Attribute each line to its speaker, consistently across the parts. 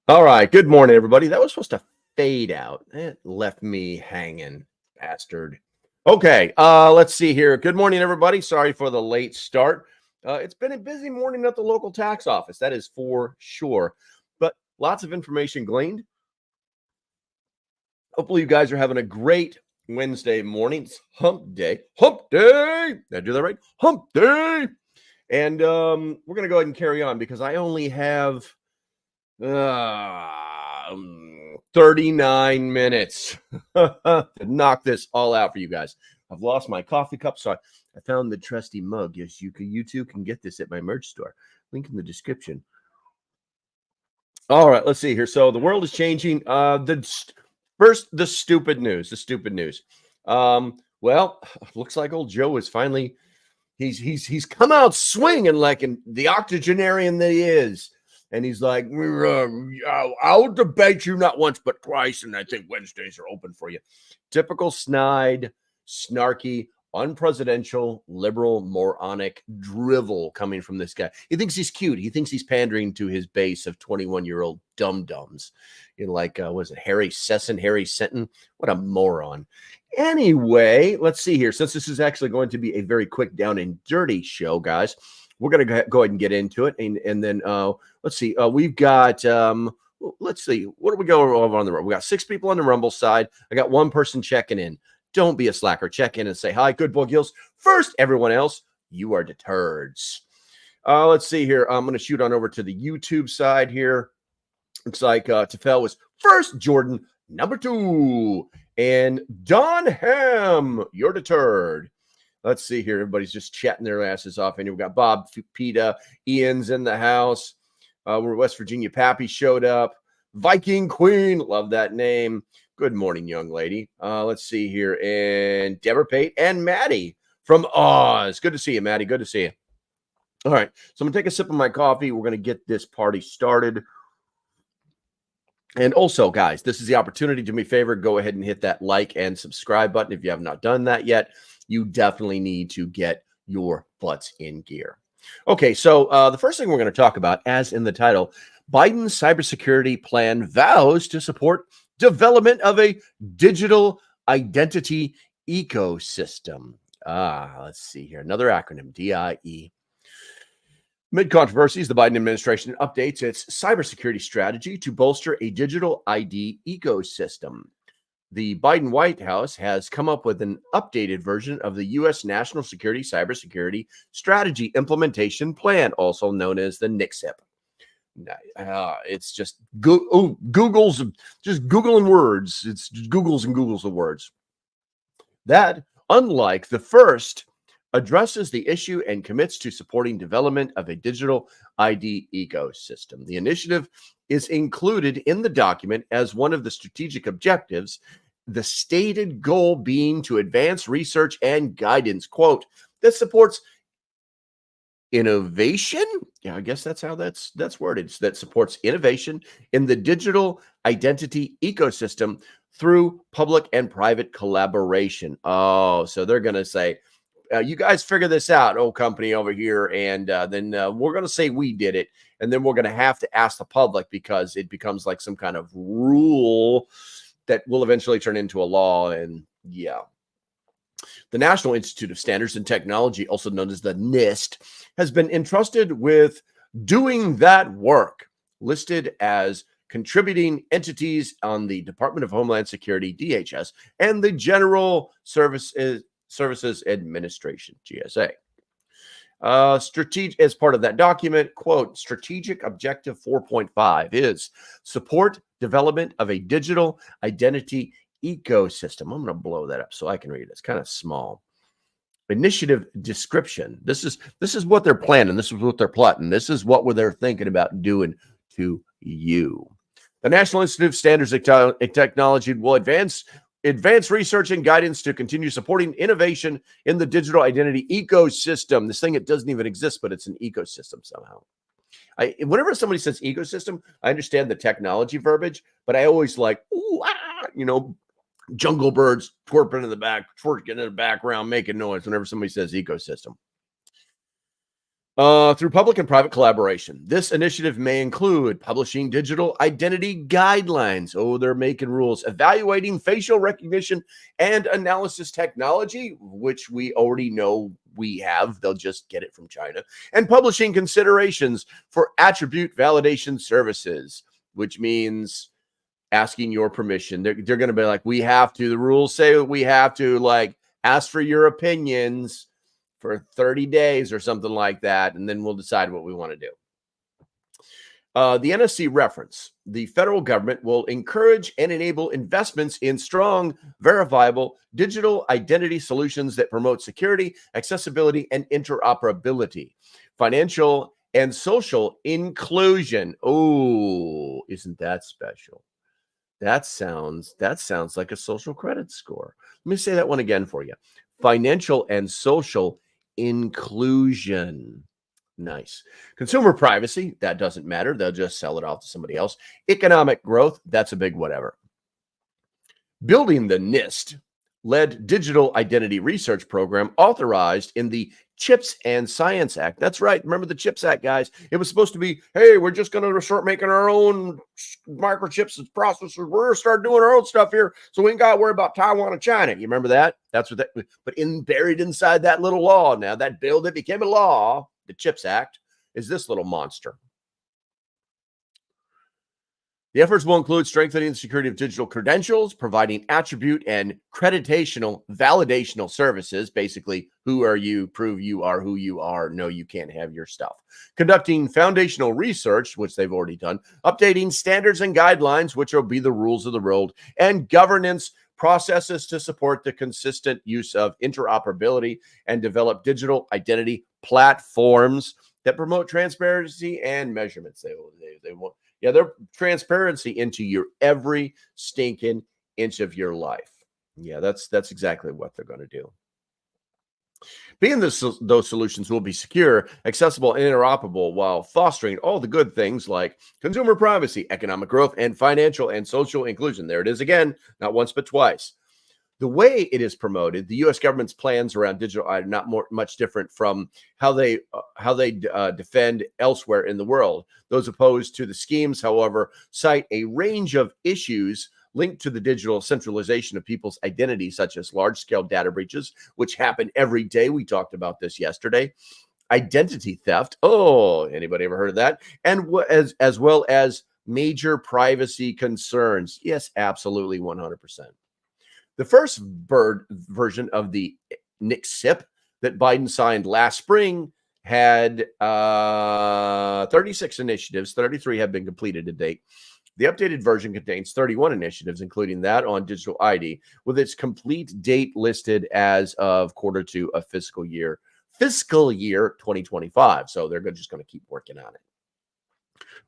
Speaker 1: All right. Good morning, everybody. That was supposed to fade out. It left me hanging, bastard. Okay. Let's see here. Good morning, everybody. Sorry for the late start. It's been a busy morning at the local tax office. That is for sure. But lots of information gleaned. Hopefully, you guys are having a great Wednesday morning. It's hump day. Hump day. Did I do that right? Hump day. And we're going to go ahead and carry on because I only have 39 minutes to knock this all out for you guys. I've lost my coffee cup, so I found the trusty mug. Yes, you too can get this at my merch store. Link in the description. All right, let's see here. So the world is changing. The stupid news. The stupid news. Well, looks like old Joe is finally he's come out swinging like the octogenarian that he is. And he's like, I'll debate you not once, but twice. And I think Wednesdays are open for you. Typical snide, snarky, unpresidential, liberal, moronic drivel coming from this guy. He thinks he's cute. He thinks he's pandering to his base of 21-year-old dum-dums. Like, was it Harry Senton? What a moron. Anyway, let's see here. Since this is actually going to be a very quick down and dirty show, guys, we're going to go ahead and get into it. And then let's see. We've got, let's see. What do we go over on the Rumble? We got 6 people on the Rumble side. I got 1 person checking in. Don't be a slacker. Check in and say, hi, good boy Gills. First, everyone else, you are deterreds. Let's see here. I'm going to shoot on over to the YouTube side here. Looks like Tefel was first, Jordan, number 2. And Don Ham, you're deterred. Let's see here. Everybody's just chatting their asses off. And we've got Bob, Peta, Ian's in the house. We're West Virginia. Pappy showed up. Viking Queen. Love that name. Good morning, young lady. Let's see here. And Deborah Pate and Maddie from Oz. Good to see you, Maddie. Good to see you. All right. So I'm going to take a sip of my coffee. We're going to get this party started. And also, guys, this is the opportunity. Do me a favor. Go ahead and hit that like and subscribe button if you have not done that yet. You definitely need to get your butts in gear. Okay, so the first thing we're going to talk about, as in the title, Biden's cybersecurity plan vows to support development of a digital identity ecosystem. Let's see here. Another acronym, DIE. Mid controversies, the Biden administration updates its cybersecurity strategy to bolster a digital ID ecosystem. The Biden White House has come up with an updated version of the U.S. National Security Cybersecurity Strategy Implementation Plan, also known as the NICSIP. It's just Google's just Googling words. It's just Google's and Google's of words. That, unlike the first, addresses the issue and commits to supporting development of a digital ID ecosystem. The initiative is included in the document as one of the strategic objectives, the stated goal being to advance research and guidance, quote, that supports innovation. Yeah, I guess that's how that's worded. That supports innovation in the digital identity ecosystem through public and private collaboration. Oh, so they're going to say, you guys figure this out, old company over here, and then we're going to say we did it, and then we're going to have to ask the public because it becomes like some kind of rule that will eventually turn into a law. And yeah. The National Institute of Standards and Technology, also known as the NIST, has been entrusted with doing that work, listed as contributing entities on the Department of Homeland Security, DHS, and the General Services Administration, GSA. Strategic, as part of that document, quote, strategic objective 4.5 is support development of a digital identity ecosystem. I'm going to blow that up so I can read it. It's kind of small. Initiative description. This is what they're planning. This is what they're plotting. This is what they're thinking about doing to you. The National Institute of Standards and Technology will advance research and guidance to continue supporting innovation in the digital identity ecosystem. This thing, it doesn't even exist, but it's an ecosystem somehow. Whenever somebody says ecosystem, I understand the technology verbiage, but I always like, jungle birds twerking in the background, making noise whenever somebody says ecosystem. Through public and private collaboration. This initiative may include publishing digital identity guidelines. Oh, they're making rules. Evaluating facial recognition and analysis technology, which we already know we have. They'll just get it from China. And publishing considerations for attribute validation services, which means asking your permission. They're going to be like, we have to. The rules say we have to, like, ask for your opinions for 30 days or something like that, and then we'll decide what we want to do. The NSC reference: the federal government will encourage and enable investments in strong, verifiable digital identity solutions that promote security, accessibility, and interoperability. Financial and social inclusion. Oh, isn't that special? That sounds like a social credit score. Let me say that one again for you. Financial and social inclusion. Nice. Consumer privacy, that doesn't matter. They'll just sell it off to somebody else. Economic growth, that's a big whatever. Building the NIST led digital identity research program authorized in the Chips and Science Act. That's right. Remember the Chips Act, guys. It was supposed to be, hey, we're just going to start making our own microchips and processors. We're going to start doing our own stuff here, so we ain't got to worry about Taiwan and China. You remember that? That's what that, but buried inside that little law now, that bill that became a law, the Chips Act, is this little monster. The efforts will include strengthening the security of digital credentials, providing attribute and validational services. Basically, who are you? Prove you are who you are. No, you can't have your stuff. Conducting foundational research, which they've already done. Updating standards and guidelines, which will be the rules of the road. And governance processes to support the consistent use of interoperability and develop digital identity platforms that promote transparency and measurements. They want. Yeah, they're transparency into your every stinking inch of your life. Yeah, that's exactly what they're going to do. Being those solutions will be secure, accessible, and interoperable while fostering all the good things like consumer privacy, economic growth, and financial and social inclusion. There it is again, not once but twice. The way it is promoted, the U.S. government's plans around digital are not much different from how they defend elsewhere in the world. Those opposed to the schemes, however, cite a range of issues linked to the digital centralization of people's identities, such as large-scale data breaches, which happen every day. We talked about this yesterday. Identity theft. Oh, anybody ever heard of that? And as well as major privacy concerns. Yes, absolutely, 100%. The first version of the NICSIP that Biden signed last spring had 36 initiatives. 33 have been completed to date. The updated version contains 31 initiatives, including that on digital ID, with its complete date listed as of Q2 of fiscal year 2025. So they're just going to keep working on it.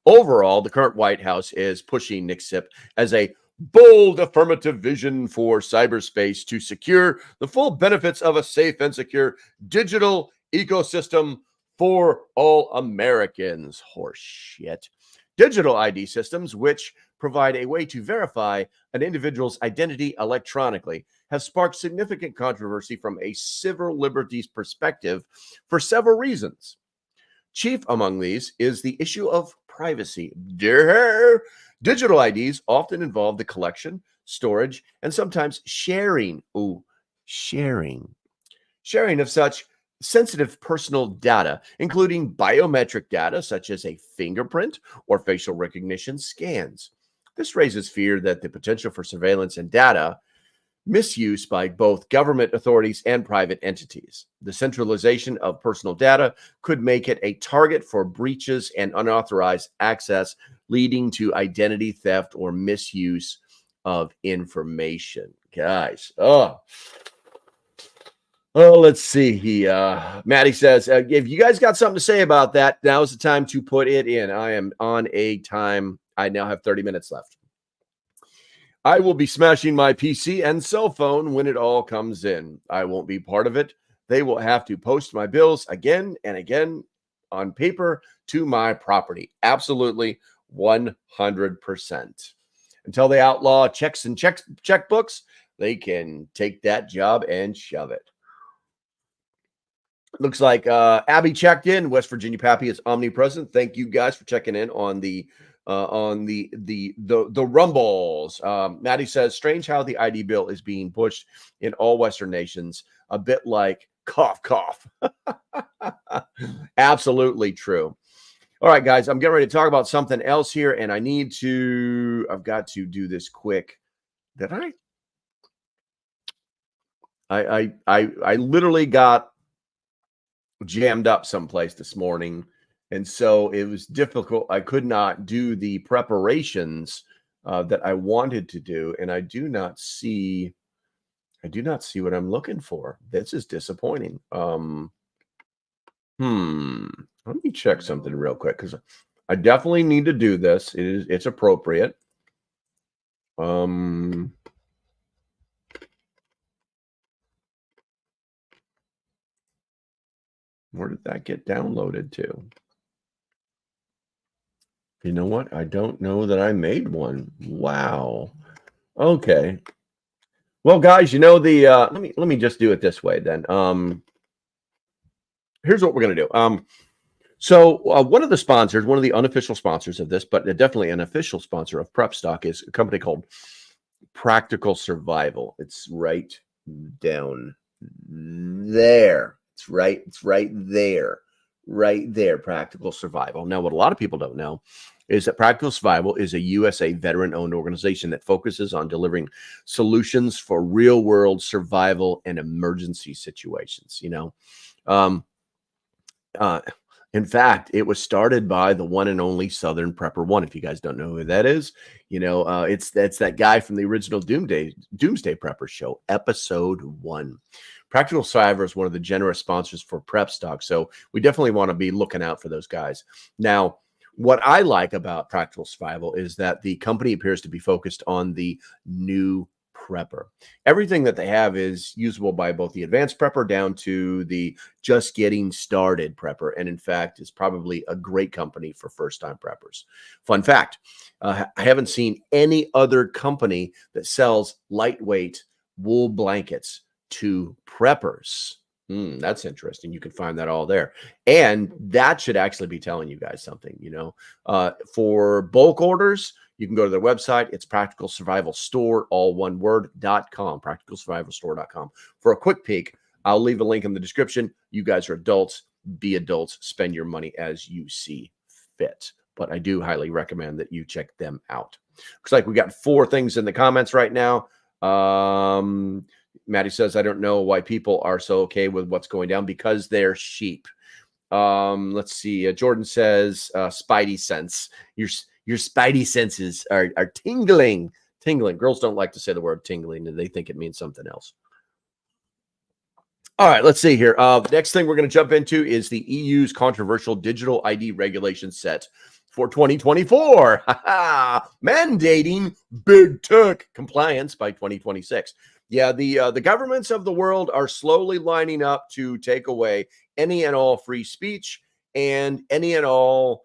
Speaker 1: Overall, the current White House is pushing NICSIP as a bold affirmative vision for cyberspace to secure the full benefits of a safe and secure digital ecosystem for all Americans. Horseshit. Digital ID systems, which provide a way to verify an individual's identity electronically, have sparked significant controversy from a civil liberties perspective for several reasons. Chief among these is the issue of privacy. Digital IDs often involve the collection, storage, and sometimes sharing of such sensitive personal data, including biometric data such as a fingerprint or facial recognition scans. This raises fear that the potential for surveillance and data misuse by both government authorities and private entities. The centralization of personal data could make it a target for breaches and unauthorized access, leading to identity theft or misuse of information. Guys, let's see. Maddie says, if you guys got something to say about that, now is the time to put it in. I am on a time. I now have 30 minutes left. I will be smashing my PC and cell phone when it all comes in. I won't be part of it. They will have to post my bills again and again on paper to my property. Absolutely 100%. Until they outlaw checks and checkbooks, they can take that job and shove it. Looks like Abby checked in. West Virginia Pappy is omnipresent. Thank you guys for checking in on the rumbles. Maddie says, strange how the ID bill is being pushed in all Western nations. A bit like cough, cough. Absolutely true. All right, guys, I'm getting ready to talk about something else here, and I've got to do this quick. Did I literally got jammed up someplace this morning, and so it was difficult. I could not do the preparations that I wanted to do, and I do not see what I'm looking for. This is disappointing. Let me check something real quick, because I definitely need to do this. It's appropriate. Where did that get downloaded to? You know what? I don't know that I made one. Wow. Okay. Well, guys, you know, the let me just do it this way then. Here's what we're gonna do. So one of the sponsors, one of the unofficial sponsors of this, but definitely an official sponsor of Prep Stock, is a company called Practical Survival. It's right down there. It's right there. Right there, Practical Survival. Now, what a lot of people don't know is that Practical Survival is a USA veteran-owned organization that focuses on delivering solutions for real-world survival and emergency situations. You know, in fact, it was started by the one and only Southern Prepper One. If you guys don't know who that is, you know, that's that guy from the original Doomsday Prepper show, episode 1. Practical Survivor is one of the generous sponsors for Prep Stock, so we definitely want to be looking out for those guys. Now, what I like about Practical Survival is that the company appears to be focused on the new prepper. Everything that they have is usable by both the advanced prepper down to the just getting started prepper, and in fact is probably a great company for first-time preppers. Fun fact, I haven't seen any other company that sells lightweight wool blankets to preppers. That's interesting. You can find that all there. And that should actually be telling you guys something, you know. For bulk orders, you can go to their website. It's Practical Survival Store, all one word, .com, practicalsurvivalstore.com. For a quick peek, I'll leave a link in the description. You guys are adults. Be adults. Spend your money as you see fit. But I do highly recommend that you check them out. Looks like we got 4 things in the comments right now. Maddie says, I don't know why people are so okay with what's going down, because they're sheep. Let's see. Jordan says, spidey sense. Your spidey senses are tingling. Girls don't like to say the word tingling, and they think it means something else. All right, let's see here. Next thing we're going to jump into is the EU's controversial digital ID regulation set for 2024. Mandating big tech compliance by 2026. Yeah, the governments of the world are slowly lining up to take away any and all free speech and any and all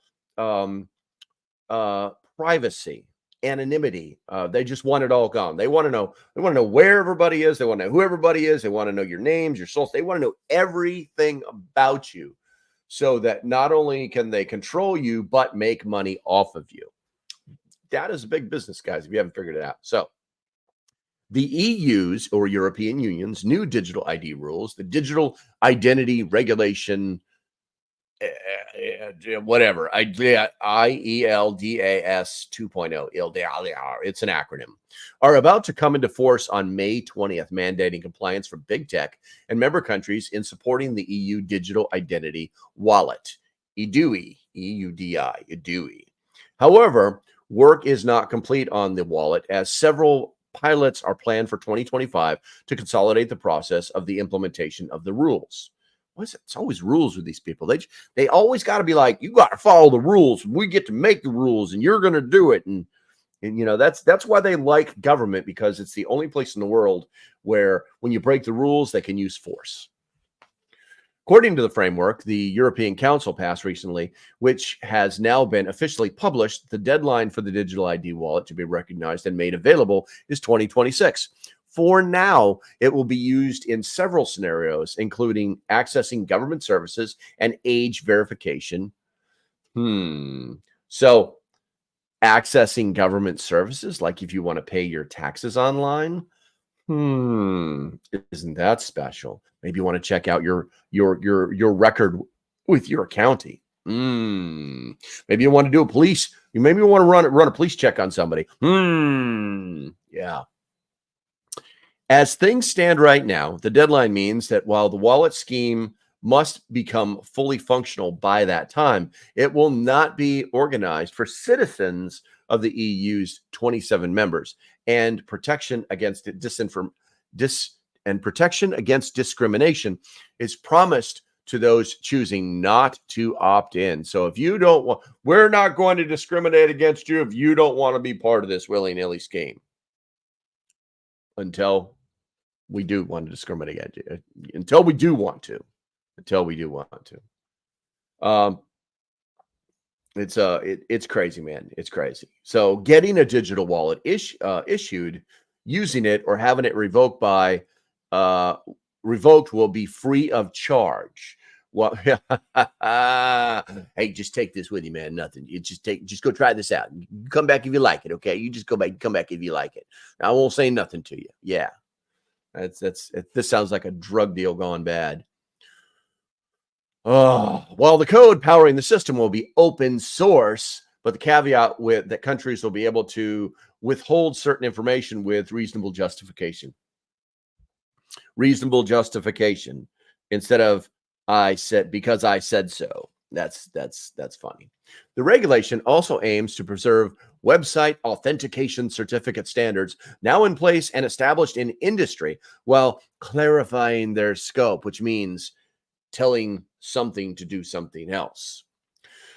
Speaker 1: privacy, anonymity. They just want it all gone. They want to know. They want to know where everybody is. They want to know who everybody is. They want to know your names, your souls. They want to know everything about you, so that not only can they control you, but make money off of you. That is a big business, guys, if you haven't figured it out. So the EU's, or European Union's, new digital ID rules, the Digital Identity Regulation, whatever, IELDAS 2.0, it's an acronym, are about to come into force on May 20th, mandating compliance from big tech and member countries in supporting the EU Digital Identity Wallet, EUDI, EUDI. However, work is not complete on the wallet, as several pilots are planned for 2025 to consolidate the process of the implementation of the rules. What is it? It's always rules with these people. They always got to be like, you got to follow the rules. We get to make the rules, and you're going to do it. And you know, that's why they like government, because it's the only place in the world where when you break the rules, they can use force. According to the framework the European Council passed recently, which has now been officially published, the deadline for the digital ID wallet to be recognized and made available is 2026. For now, it will be used in several scenarios, including accessing government services and age verification. So accessing government services, like if you want to pay your taxes online, isn't that special? Maybe you want to check out your record with your county. Maybe you want to do maybe you want to run a police check on somebody. Yeah. As things stand right now, the deadline means that while the wallet scheme must become fully functional by that time, it will not be organized for citizens of the EU's 27 members, and protection against discrimination is promised to those choosing not to opt in. So if you don't want, we're not going to discriminate against you if you don't want to be part of this willy-nilly scheme. Until we do want to discriminate against you. Until we do want to. It's crazy, man. It's crazy. So getting a digital wallet issued, using it, or having it revoked will be free of charge. Well, hey, just take this with you, man. Nothing. You just go try this out. You come back if you like it. Okay, you just come back if you like it. I won't say nothing to you. Yeah, this sounds like a drug deal gone bad. Oh, well, the code powering the system will be open source, but the caveat with that countries will be able to withhold certain information with reasonable justification. Reasonable justification instead of because I said so. That's funny. The regulation also aims to preserve website authentication certificate standards now in place and established in industry, while clarifying their scope, which means telling something to do something else.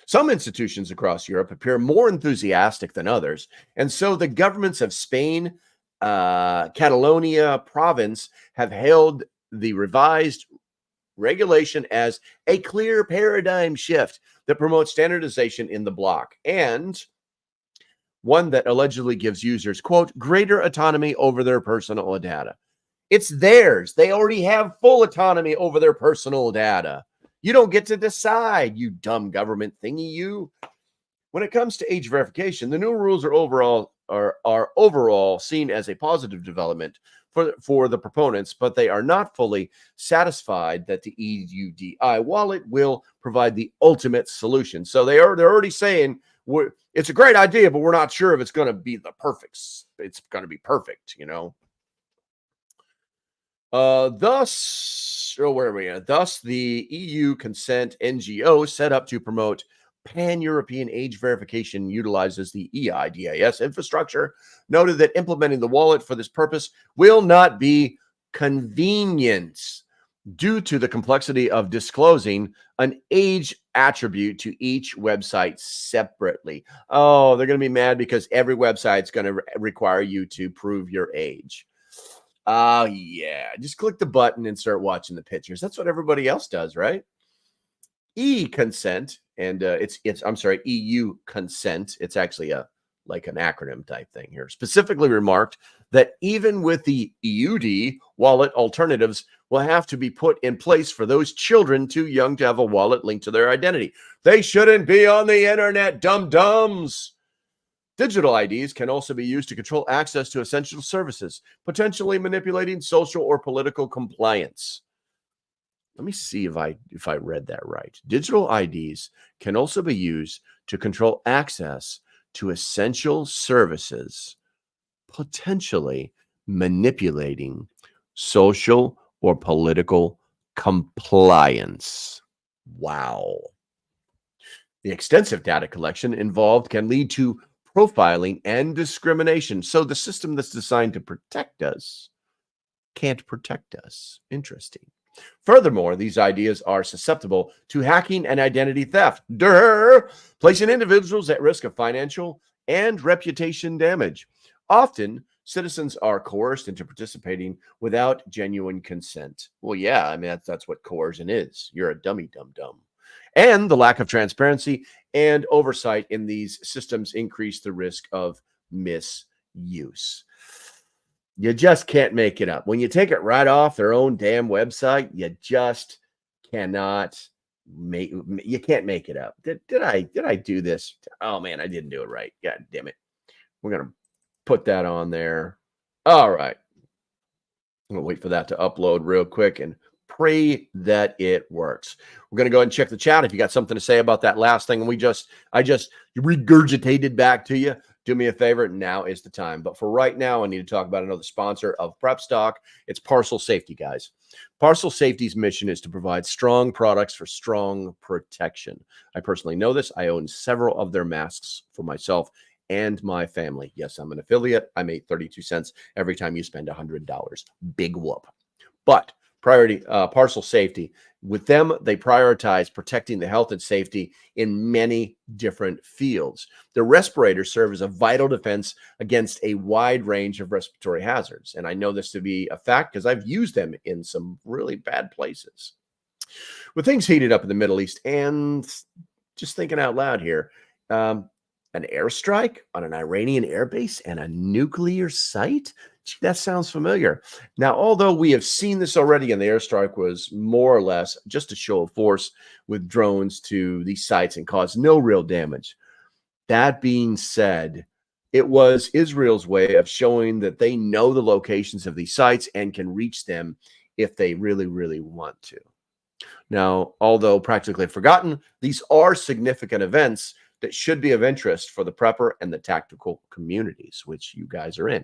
Speaker 1: Some institutions across Europe appear more enthusiastic than others, and so the governments of Spain, Catalonia province have hailed the revised regulation as a clear paradigm shift that promotes standardization in the bloc, and one that allegedly gives users, quote, greater autonomy over their personal data. It's theirs. They already have full autonomy over their personal data. You don't get to decide, you dumb government thingy, you. When it comes to age verification, the new rules are overall seen as a positive development for the proponents, but they are not fully satisfied that the EUDI wallet will provide the ultimate solution. So they're already saying it's a great idea, but we're not sure if it's going to be it's going to be perfect, you know. Thus, where are we at? Thus, the EU Consent NGO set up to promote pan-European age verification utilizes the EIDAS infrastructure, noted that implementing the wallet for this purpose will not be convenient due to the complexity of disclosing an age attribute to each website separately. Oh, they're going to be mad because every website's going to require you to prove your age. Oh, yeah. Just click the button and start watching the pictures. That's what everybody else does, right? E-consent, and EU consent. It's actually like an acronym type thing here. Specifically remarked that even with the EUD wallet, alternatives will have to be put in place for those children too young to have a wallet linked to their identity. They shouldn't be on the internet, dum-dums. Digital IDs can also be used to control access to essential services, potentially manipulating social or political compliance. Let me see if I read that right. Digital IDs can also be used to control access to essential services, potentially manipulating social or political compliance. Wow. The extensive data collection involved can lead to profiling and discrimination. So the system that's designed to protect us can't protect us. Interesting. Furthermore, these ideas are susceptible to hacking and identity theft, placing individuals at risk of financial and reputation damage. Often, citizens are coerced into participating without genuine consent. Well, yeah, I mean, that's what coercion is. You're a dummy, dum-dum. And the lack of transparency and oversight in these systems increase the risk of misuse. You just can't make it up. When you take it right off their own damn website, you just cannot you can't make it up. Did I do this? Oh man, I didn't do it right. God damn it. We're gonna put that on there. All right. I'm gonna wait for that to upload real quick and pray that it works. We're gonna go ahead and check the chat. If you got something to say about that last thing, and I just regurgitated back to you, do me a favor. Now is the time. But for right now, I need to talk about another sponsor of Prep Stock. It's Parcel Safety, guys. Parcel Safety's mission is to provide strong products for strong protection. I personally know this. I own several of their masks for myself and my family. Yes, I'm an affiliate. I made 32 cents every time you spend $100. Big whoop. But Parcel Safety, with them, they prioritize protecting the health and safety in many different fields. Their respirators serve as a vital defense against a wide range of respiratory hazards. And I know this to be a fact because I've used them in some really bad places. With things heated up in the Middle East, and just thinking out loud here, an airstrike on an Iranian airbase and a nuclear site? Gee, that sounds familiar. Now, although we have seen this already, and the airstrike was more or less just a show of force with drones to these sites and caused no real damage. That being said, it was Israel's way of showing that they know the locations of these sites and can reach them if they really, really want to. Now, although practically forgotten, these are significant events that should be of interest for the prepper and the tactical communities, which you guys are in.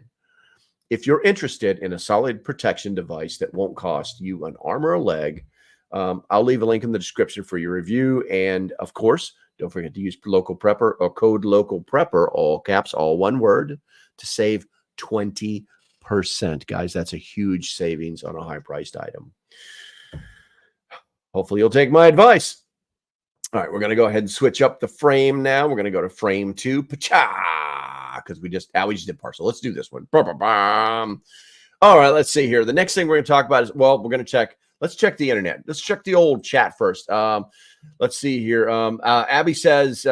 Speaker 1: If you're interested in a solid protection device that won't cost you an arm or a leg, I'll leave a link in the description for your review. And of course, don't forget to use LocalPrepper or code LocalPrepper, all caps, all one word, to save 20%. Guys, that's a huge savings on a high-priced item. Hopefully you'll take my advice. All right, we're going to go ahead and switch up the frame now. We're going to go to frame 2. Pacha! Because we just did parcel. Let's do this one. All right, let's see here. The next thing we're going to talk about is, well, we're going to check. Let's check the internet. Let's check the old chat first. Let's see here. Abby says,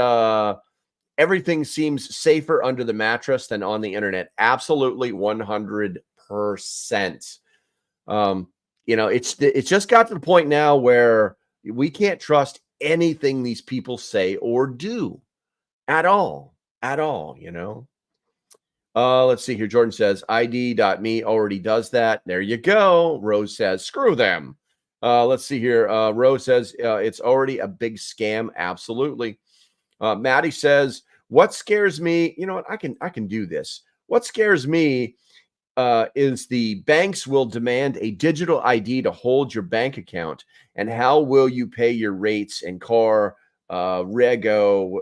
Speaker 1: everything seems safer under the mattress than on the internet. Absolutely 100%. It's just got to the point now where we can't trust anything these people say or do at all, let's see here. Jordan says ID.me already does that. There you go. Rose says screw them. Let's see here. Rose says it's already a big scam. Absolutely. Maddie says what scares me, you know what, I can do this. What scares me is the banks will demand a digital ID to hold your bank account. And how will you pay your rates and car rego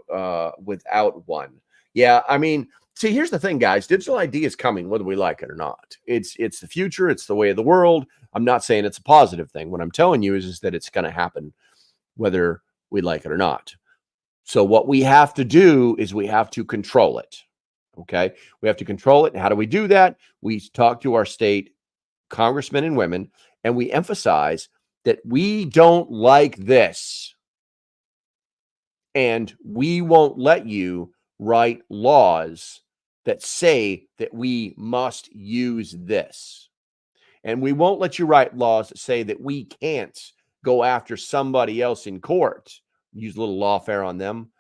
Speaker 1: without one? Yeah, I mean, see, here's the thing, guys. Digital ID is coming, whether we like it or not. It's the future. It's the way of the world. I'm not saying it's a positive thing. What I'm telling you is that it's going to happen, whether we like it or not. So what we have to do is we have to control it. Okay, we have to control it. And how do we do that? We talk to our state congressmen and women, and we emphasize that we don't like this. And we won't let you write laws that say that we must use this. And we won't let you write laws that say that we can't go after somebody else in court, use a little lawfare on them,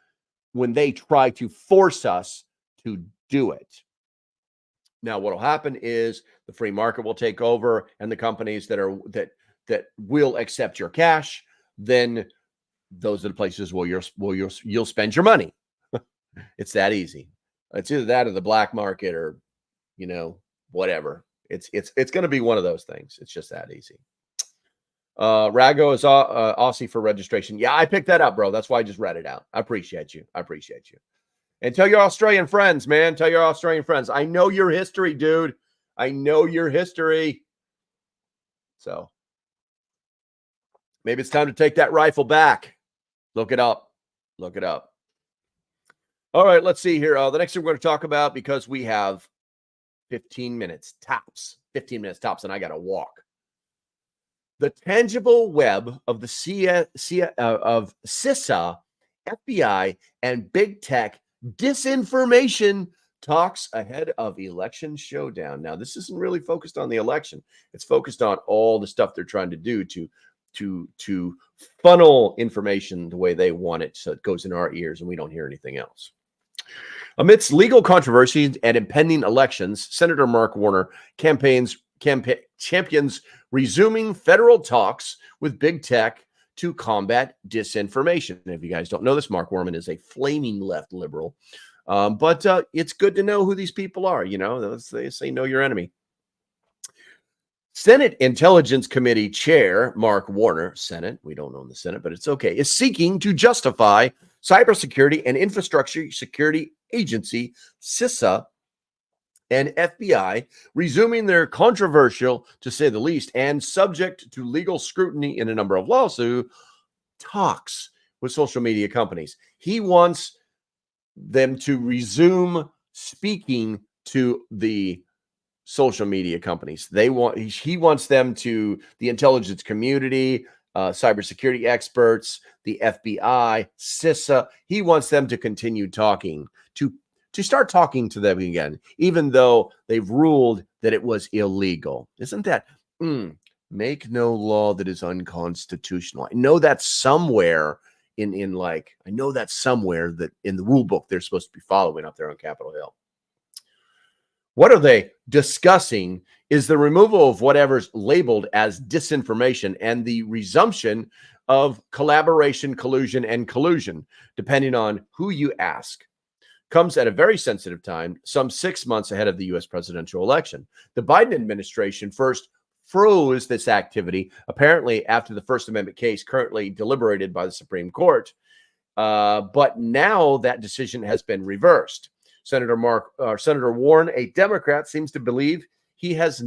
Speaker 1: when they try to force us to do it. Now, what will happen is the free market will take over, and the companies that will accept your cash, then those are the places where you'll spend your money. It's that easy. It's either that or the black market, or whatever. It's going to be one of those things. It's just that easy. Rago is Aussie for registration. Yeah, I picked that up, bro. That's why I just read it out. I appreciate you. And tell your Australian friends, man. Tell your Australian friends. I know your history, dude. I know your history. So maybe it's time to take that rifle back. Look it up. All right, let's see here. The next thing we're going to talk about, because we have 15 minutes tops, and I got to walk. The tangible web of the CISA, FBI, and big tech disinformation Talks ahead of election showdown. Now, this isn't really focused on the election. It's focused on all the stuff they're trying to do to funnel information the way they want it, so it goes in our ears and we don't hear anything else. Amidst legal controversies and impending elections, Senator Mark Warner champions resuming federal talks with big tech to combat disinformation. And if you guys don't know this, Mark Warner is a flaming left liberal. But it's good to know who these people are. You know, they say know your enemy. Senate Intelligence Committee Chair Mark Warner, Senate, we don't own the Senate, but it's okay, is seeking to justify Cybersecurity and Infrastructure Security Agency, CISA, and FBI resuming their controversial, to say the least, and subject to legal scrutiny in a number of lawsuits, talks with social media companies. He wants them to resume speaking to the social media companies. He wants them to, the intelligence community, cybersecurity experts, the FBI, CISA. He wants them to continue talking, to start talking to them again, even though they've ruled that it was illegal. Isn't that make no law that is unconstitutional? I know that's somewhere I know that's somewhere that in the rule book they're supposed to be following up there on Capitol Hill. What are they discussing is the removal of whatever's labeled as disinformation and the resumption of collaboration, collusion, and collusion, depending on who you ask. Comes at a very sensitive time, some 6 months ahead of the U.S. presidential election. The Biden administration first froze this activity, apparently after the First Amendment case currently deliberated by the Supreme Court. But now that decision has been reversed. Senator Warren, a Democrat, seems to believe he has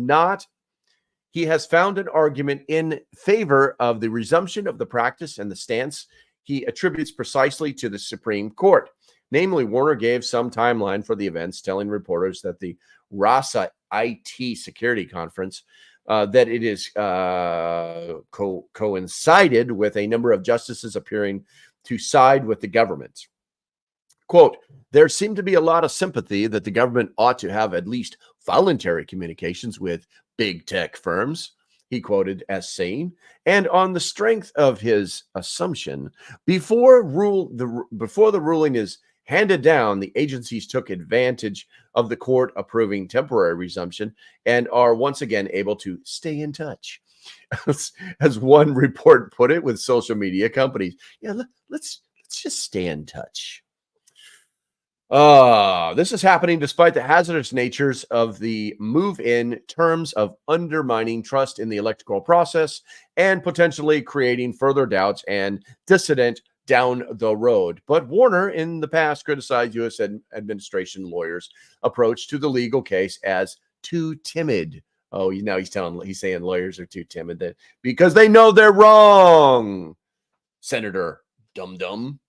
Speaker 1: found an argument in favor of the resumption of the practice and the stance he attributes precisely to the Supreme Court. Namely, Warner gave some timeline for the events, telling reporters that the RASA IT security conference, that it is coincided with a number of justices appearing to side with the government. Quote, there seemed to be a lot of sympathy that the government ought to have at least voluntary communications with big tech firms, he quoted as saying, and on the strength of his assumption, before the ruling is handed down, the agencies took advantage of the court approving temporary resumption and are once again able to stay in touch. As one report put it, with social media companies. Yeah, let's just stay in touch. This is happening despite the hazardous natures of the move in terms of undermining trust in the electoral process and potentially creating further doubts and dissident down the road. But Warner in the past criticized U.S. administration lawyers' approach to the legal case as too timid. Oh, now he's saying lawyers are too timid because they know they're wrong. Senator Dum-Dum.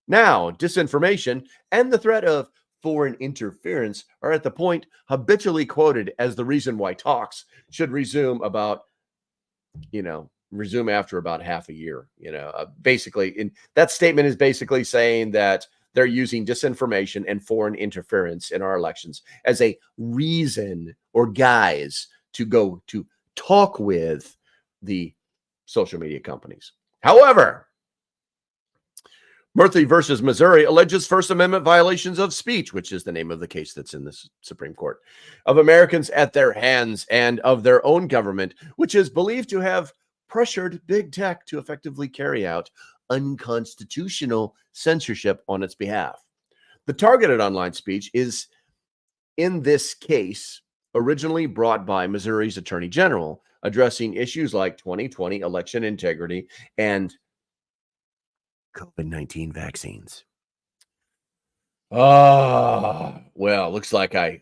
Speaker 1: Now, disinformation and the threat of foreign interference are at the point habitually quoted as the reason why talks should resume after about half a year. Basically, in that statement is basically saying that they're using disinformation and foreign interference in our elections as a reason or guise to go to talk with the social media companies. However, Murthy versus Missouri alleges First Amendment violations of speech, which is the name of the case that's in the Supreme Court, of Americans at their hands and of their own government, which is believed to have pressured big tech to effectively carry out unconstitutional censorship on its behalf. The targeted online speech is, in this case, originally brought by Missouri's Attorney General, addressing issues like 2020 election integrity and COVID-19 vaccines. Well, looks like I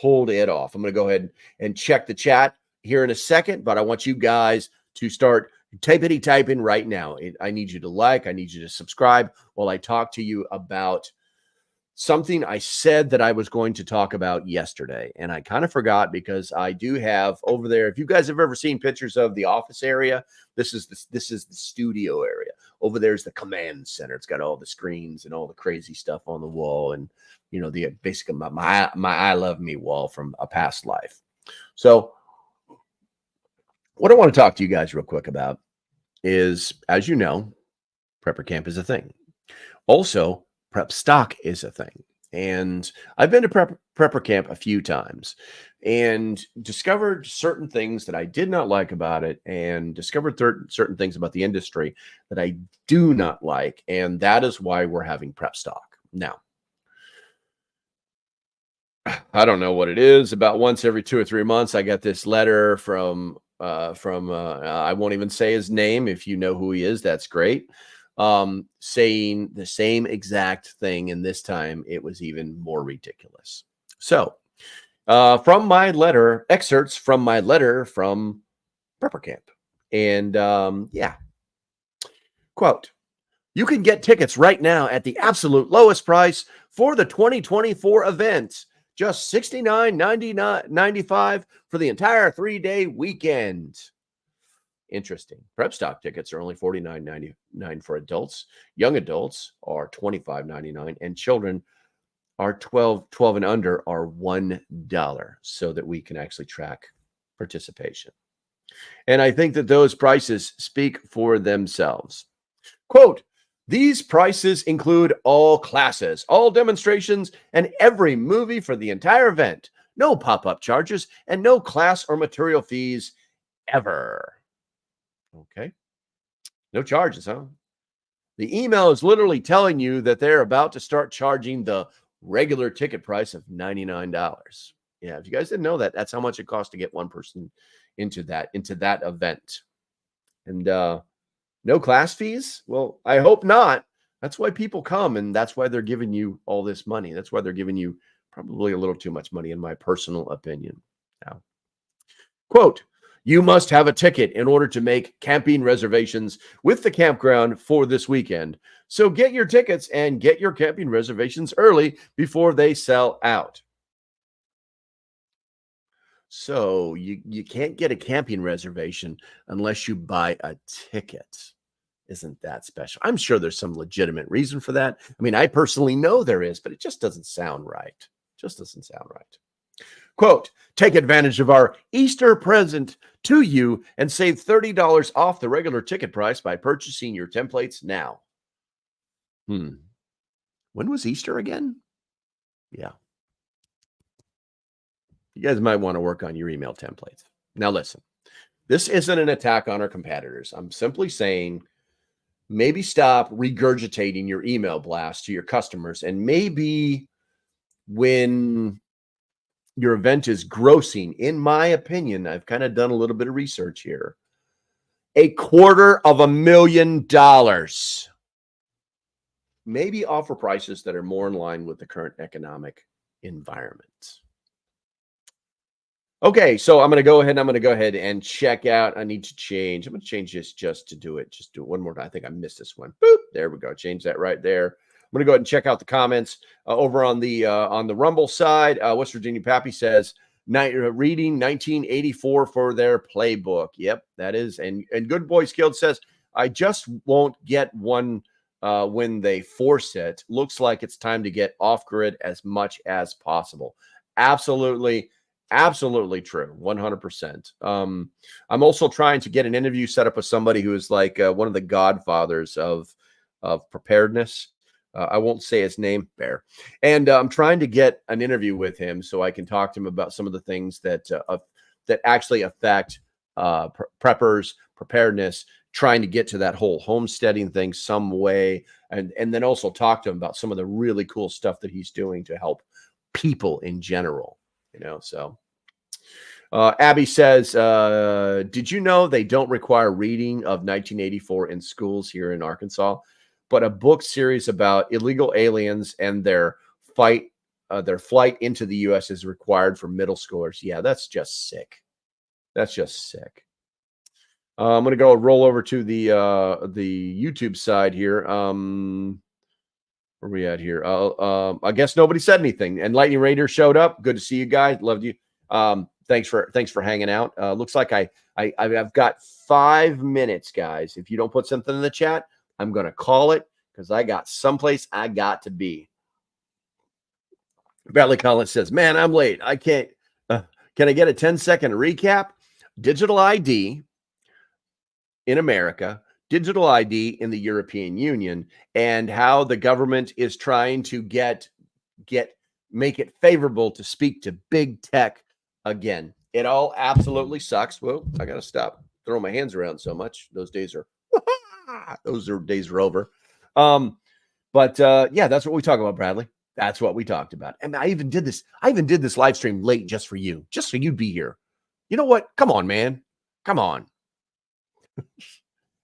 Speaker 1: pulled it off. I'm going to go ahead and check the chat here in a second, but I want you guys to start typing right now. I need you to I need you to subscribe while I talk to you about something I said that I was going to talk about yesterday, and I kind of forgot because I do have over there. If you guys have ever seen pictures of the office area, this is the studio area. over there's the command center. It's got all the screens and all the crazy stuff on the wall, and the basically my I love me wall from a past life. So what I want to talk to you guys real quick about is, as you know, prepper camp is a thing. Also, prep stock is a thing. And I've been to prepper camp a few times and discovered certain things that I did not like about it, and discovered certain things about the industry that I do not like. And that is why we're having prep stock. Now, I don't know what it is. About once every 2 or 3 months, I get this letter from I won't even say his name. If you know who he is, that's great. Saying the same exact thing, and this time it was even more ridiculous. So, from my letter, excerpts from my letter from prepper camp, and yeah, quote: "You can get tickets right now at the absolute lowest price for the 2024 event. Just $69.95 for the entire 3-day weekend." Interesting. Prep stock tickets are only $49.99 for adults. Young adults are $25.99, and children are 12 and under are $1, so that we can actually track participation. And I think that those prices speak for themselves. Quote: "These prices include all classes, all demonstrations, and every movie for the entire event. No pop-up charges and no class or material fees ever." Okay. No charges, huh? The email is literally telling you that they're about to start charging the regular ticket price of $99. Yeah, if you guys didn't know that, that's how much it costs to get one person into that event. And no class fees? Well, I hope not. That's why people come, and that's why they're giving you all this money. That's why they're giving you probably a little too much money, in my personal opinion. Now, quote: "You must have a ticket in order to make camping reservations with the campground for this weekend. So get your tickets and get your camping reservations early before they sell out." So you can't get a camping reservation unless you buy a ticket. Isn't that special? I'm sure there's some legitimate reason for that. I mean, I personally know there is, but it just doesn't sound right. Just doesn't sound right. Quote: "Take advantage of our Easter present to you and save $30 off the regular ticket price by purchasing your templates now." When was Easter again? Yeah. You guys might want to work on your email templates. Now, listen, this isn't an attack on our competitors. I'm simply saying maybe stop regurgitating your email blast to your customers, and maybe when your event is grossing, in my opinion, I've kind of done a little bit of research here, $250,000, maybe offer prices that are more in line with the current economic environment. Okay, so I'm going to go ahead and check out. I'm going to change this just to do it. Just do it one more time. I think I missed this one. Boop. There we go. Change that right there. I'm going to go ahead and check out the comments over on the Rumble side. West Virginia Pappy says, reading 1984 for their playbook. Yep, that is. And Good Boy Skilled says, "I just won't get one when they force it. Looks like it's time to get off grid as much as possible." Absolutely true. 100%. I'm also trying to get an interview set up with somebody who is like one of the godfathers of preparedness. I won't say his name, Bear. And I'm trying to get an interview with him so I can talk to him about some of the things that actually affect preppers, preparedness, trying to get to that whole homesteading thing some way, and then also talk to him about some of the really cool stuff that he's doing to help people in general. So Abby says, "Did you know they don't require reading of 1984 in schools here in Arkansas, but a book series about illegal aliens and their flight into the U.S. is required for middle schoolers?" Yeah, that's just sick. That's just sick. I'm going to go roll over to the YouTube side here. Where are we at here? I guess nobody said anything. And Lightning Raider showed up. Good to see you guys. Loved you. Thanks for hanging out. Looks like I've got 5 minutes, guys. If you don't put something in the chat, I'm going to call it because I got someplace I got to be. Bradley Collins says, man, I'm late. I can't. Can I get a 10-second recap? Digital ID in America, digital ID in the European Union, and how the government is trying to make it favorable to speak to big tech again. It all absolutely sucks. Well, I got to stop throwing my hands around so much. Those days are over. Yeah, that's what we talk about, Bradley. That's what we talked about. And I even did this live stream late just for you, just so you'd be here. You know what? Come on, man. Come on.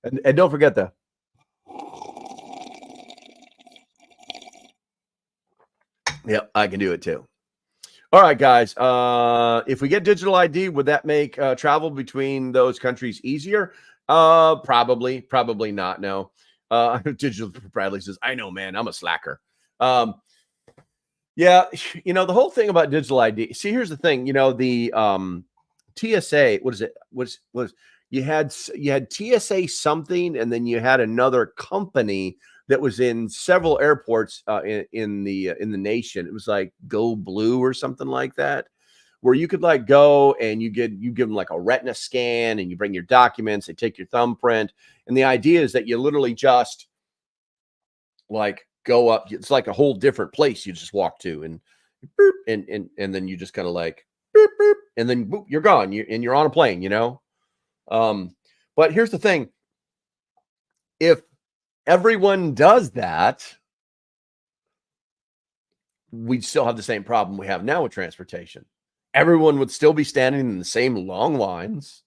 Speaker 1: and don't forget the Yep, I can do it too. All right, guys. If we get digital ID, would that make travel between those countries easier? Probably not. No. Digital Bradley says, I know, man, I'm a slacker. Yeah, the whole thing about digital ID. See, here's the thing. The TSA. What is it? Was you had TSA something, and then you had another company that was in several airports in the nation. It was like Go Blue or something like that, where you could like go and you give them like a retina scan, and you bring your documents. They take your thumbprint, and the idea is that you literally just like go up. It's like a whole different place you just walk to, and boop, and then you just kind of like boop, boop, and then boop, you're gone. You're on a plane. But here's the thing: if everyone does that, we'd still have the same problem we have now with transportation. Everyone would still be standing in the same long lines.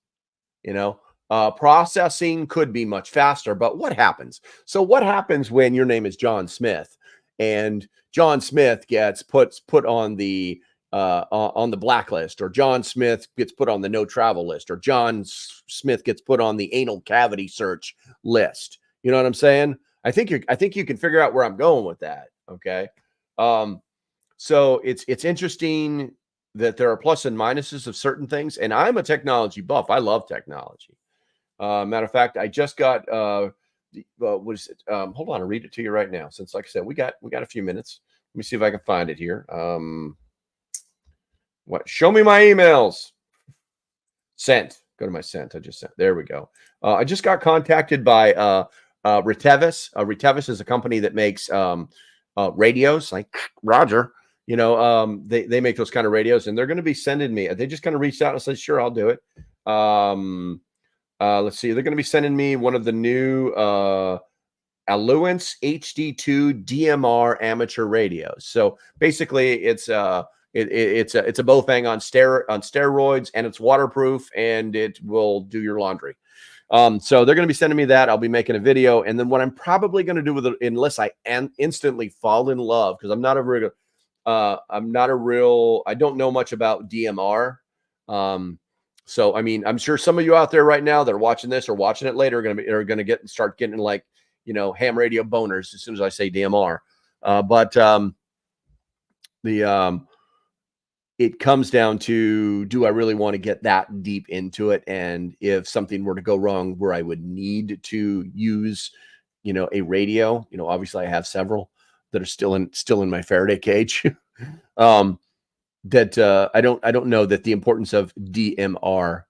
Speaker 1: Processing could be much faster, but what happens? So what happens when your name is John Smith and John Smith gets put on the blacklist, or John Smith gets put on the no travel list, or John Smith gets put on the anal cavity search list? You know what I'm saying? I think you can figure out where I'm going with that. Okay. So it's interesting that there are plus and minuses of certain things. And I'm a technology buff. I love technology. Matter of fact, I just got, hold on, I'll read it to you right now. Since, like I said, we got a few minutes. Let me see if I can find it here. Show me my emails. Sent. Go to my sent. I just sent. There we go. I just got contacted by Retevis. Retevis is a company that makes radios, like Roger. They make those kind of radios, and they're going to be sending me. They just kind of reached out and said, "Sure, I'll do it." Let's see. They're going to be sending me one of the new Alluance HD2 DMR amateur radios. So basically, it's a Bofang on steroids, and it's waterproof, and it will do your laundry. So they're going to be sending me that. I'll be making a video, and then what I'm probably going to do with it, unless I instantly fall in love, because I don't know much about DMR. So I mean, I'm sure some of you out there right now that are watching this or watching it later are going to start getting like ham radio boners as soon as I say DMR. It comes down to, do I really want to get that deep into it? And if something were to go wrong where I would need to use, a radio, obviously I have several that are still in my Faraday cage. That I don't know that the importance of DMR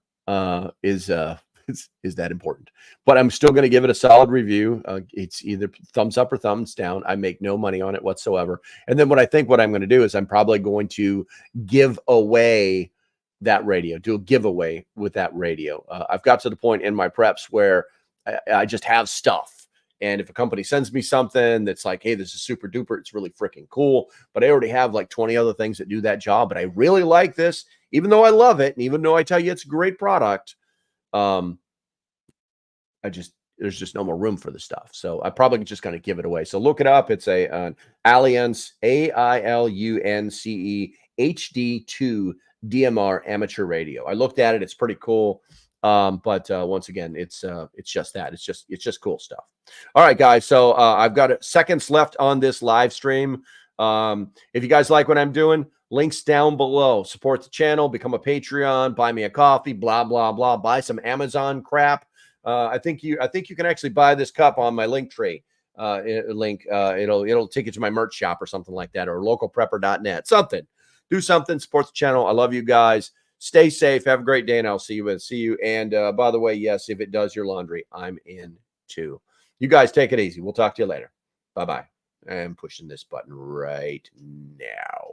Speaker 1: is that important, but I'm still going to give it a solid review. It's either thumbs up or thumbs down. I make no money on it whatsoever. And then what I'm going to do is I'm probably going to give away that radio, do a giveaway with that radio. I've got to the point in my preps where I just have stuff. And if a company sends me something that's like, hey, this is super duper, it's really freaking cool, but I already have like 20 other things that do that job, but I really like this, even though I love it, and even though I tell you it's a great product, there's just no more room for the stuff. So I'm probably just going to give it away. So look it up. It's an Alliance, AILUNCE HD2 DMR amateur radio. I looked at it. It's pretty cool. But once again, it's just that. It's just cool stuff. All right, guys. So I've got seconds left on this live stream. If you guys like what I'm doing, links down below. Support the channel, become a Patreon, buy me a coffee, blah, blah, blah. Buy some Amazon crap. I think you can actually buy this cup on my link tree link. It'll take you to my merch shop or something like that, or localprepper.net. Something. Do something. Support the channel. I love you guys. Stay safe. Have a great day, and I'll see you. And by the way, yes, if it does your laundry, I'm in too. You guys take it easy. We'll talk to you later. Bye-bye. I'm pushing this button right now.